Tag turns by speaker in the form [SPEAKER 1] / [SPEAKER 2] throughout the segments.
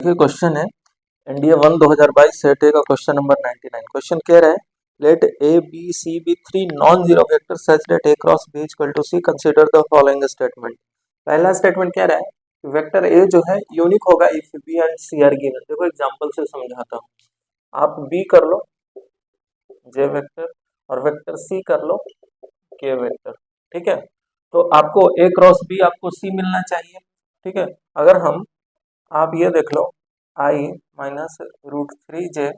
[SPEAKER 1] देखिए क्वेश्चन है NDA 1 2022 set ए का क्वेश्चन नंबर 99। क्वेश्चन कह रहा है let a b c be three non zero vector such that a cross b equal to c, consider the following statement. पहला statement कह रहा है कि वेक्टर ए जो है यूनिक होगा if b and c are given. देखो example से समझाता हूँ। आप बी कर लो जे वेक्टर और वेक्टर सी कर लो के वेक्टर। ठीक है, तो आपको ए क्रॉस बी आपको सी मिलना चाहिए। ठीक है, अगर हम आप ये देख लो आई माइनस रूट थ्री जे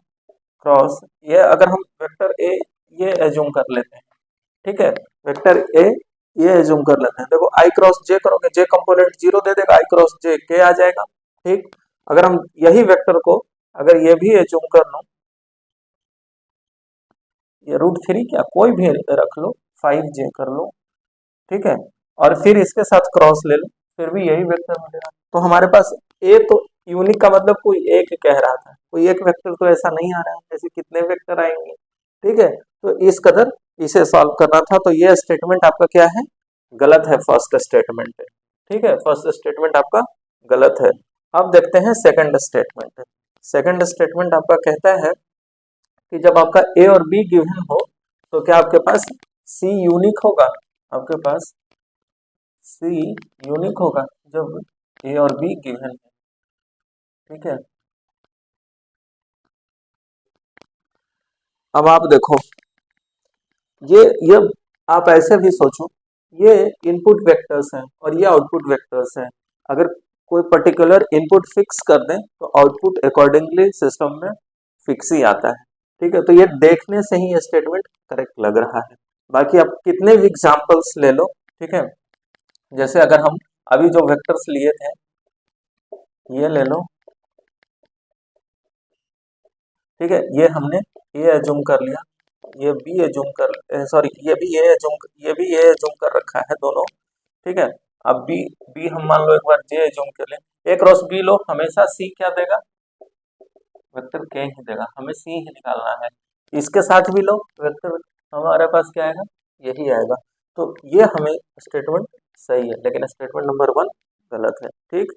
[SPEAKER 1] क्रॉस, ये अगर हम वेक्टर ए ये एज्यूम कर लेते हैं। ठीक है, वेक्टर ए ये एज्यूम कर लेते हैं। देखो आई क्रॉस जे करोगे, जे कंपोनेंट जीरो दे देगा, आई क्रॉस जे के आ जाएगा। ठीक, अगर हम यही वेक्टर को अगर ये भी एज्यूम कर लो, ये रूट थ्री क्या कोई भी रख लो, फाइव जे कर लो। ठीक है, और फिर इसके साथ क्रॉस ले लो, फिर भी यही वेक्टर मिलेगा। तो हमारे पास ए तो यूनिक का मतलब कोई एक कह रहा था, कोई एक वेक्टर तो ऐसा नहीं आ रहा है, ऐसे कितने वेक्टर आएंगे। ठीक है, तो इस कदर इसे सॉल्व करना था। तो ये स्टेटमेंट आपका क्या है, गलत है, फर्स्ट स्टेटमेंट है। ठीक है, फर्स्ट स्टेटमेंट आपका गलत है। अब देखते हैं सेकंड स्टेटमेंट। सेकंड स्टेटमेंट आपका कहता है कि जब आपका ए और बी गिवन हो तो क्या आपके पास सी यूनिक होगा। आपके पास सी यूनिक होगा जब ए और बी गिवन है। ठीक है, अब आप देखो ये आप ऐसे भी सोचो, ये इनपुट वेक्टर्स हैं और ये आउटपुट वेक्टर्स हैं। अगर कोई पर्टिकुलर इनपुट फिक्स कर दें तो आउटपुट अकॉर्डिंगली सिस्टम में फिक्स ही आता है। ठीक है, तो ये देखने से ही स्टेटमेंट करेक्ट लग रहा है। बाकी आप कितने भी एग्जांपल्स ले लो। ठीक है, जैसे अगर हम अभी जो वेक्टर्स लिए थे ये ले लो। ठीक है, ये हमने ए एज्यूम कर लिया, ये बी एज्यूम कर सॉरी ये भी ए एज्यूम कर रखा है दोनों। ठीक है, अब बी बी हम मान लो एक बार जे एज्यूम कर लें। ए क्रॉस बी लो, हमेशा सी क्या देगा, वेक्टर के ही देगा, हमें सी ही निकालना है। इसके साथ भी लो वेक्टर, हमारे पास क्या आएगा, यही आएगा। तो ये हमें स्टेटमेंट सही है, लेकिन स्टेटमेंट नंबर 1 गलत है। ठीक।